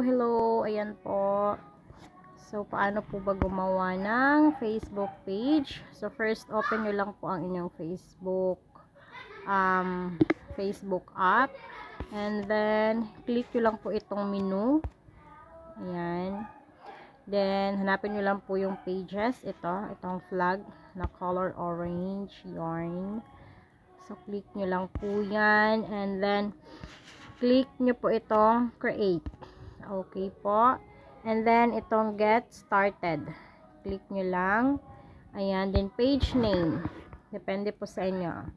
Hello. Ayan po. So, paano po ba gumawa ng Facebook page? So, first, open nyo lang po ang inyong Facebook app. And then, click nyo lang po itong menu. Ayan. Then, hanapin nyo lang po yung pages. Itong flag na color orange, yarn. So, click nyo lang po yan. And then, click nyo po itong create. Okay po. And then, itong get started. Click nyo lang. Ayan. Then, page name. Depende po sa inyo.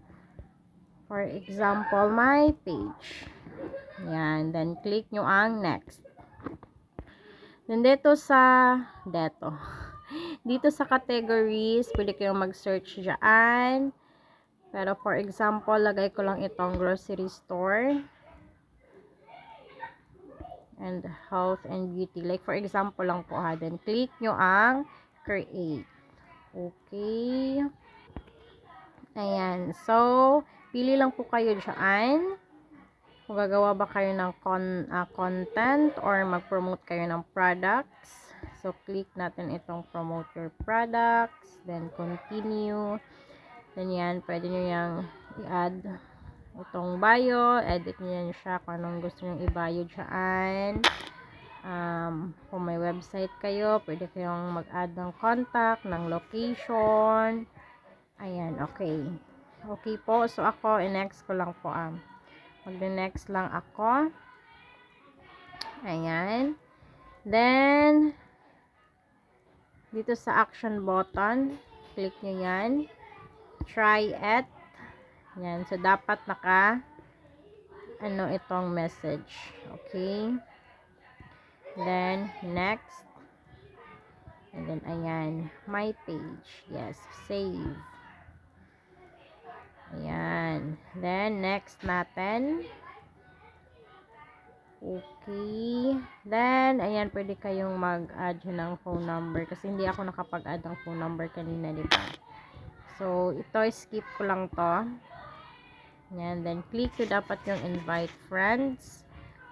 For example, my page. Ayan. Then, click nyo ang next. Then, dito sa categories, pwede kayong mag-search dyan. Pero, for example, lagay ko lang itong grocery store. And health and beauty. Like, for example lang po ha. Then, click nyo ang create. Okay. Ayan. So, pili lang po kayo dyan. Kung gagawa ba kayo ng content or mag-promote kayo ng products. So, click natin itong promote your products. Then, continue. Then, yan. Pwede nyo yung i-add itong bio. Edit nyo yan siya kung anong gusto nyo i-bio dyan. Kung may website kayo, pwede kayong mag-add ng contact, ng location. Ayan, okay. Okay po. So, ako, i-next ko lang po. Mag-next lang ako. Ayan. Then, dito sa action button, click nyo yan. Try it. Yan. So, dapat itong message. Okay. Then, next. And then, ayan. My page. Yes. Save. Ayan. Then, next natin. Okay. Then, ayan. Pwede kayong mag-add ng phone number. Kasi hindi ako nakapag-add ng phone number kanina, diba? So, ito, skip ko lang to. Ayan. Then, click ko dapat yung invite friends.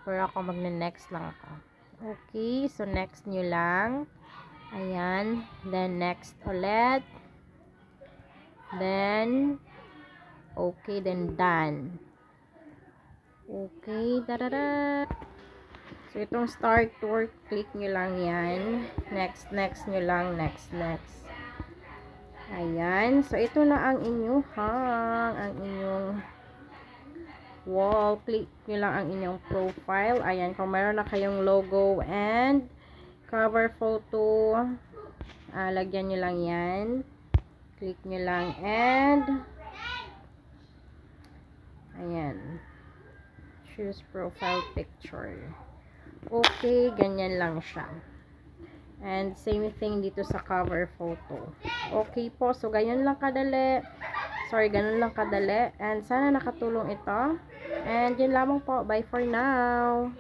Pero ako magne-next lang ako. Okay. So, next nyo lang. Ayan. Then, next ulit. Then, okay. Then, done. Okay. Darara. So, itong start work, click nyo lang yan. Next nyo lang. Next. Ayan. So, ito na ang inyong wall. Click nyo lang ang inyong profile. Ayan. Kung meron na kayong logo and cover photo, lagyan nyo lang yan. Click nyo lang and ayan. Choose profile picture. Okay. Ganyan lang siya. And same thing dito sa cover photo. Okay po. So, ganyan lang kadali. Ganun lang kadali. And sana nakatulong ito. And yun lamang po. Bye for now.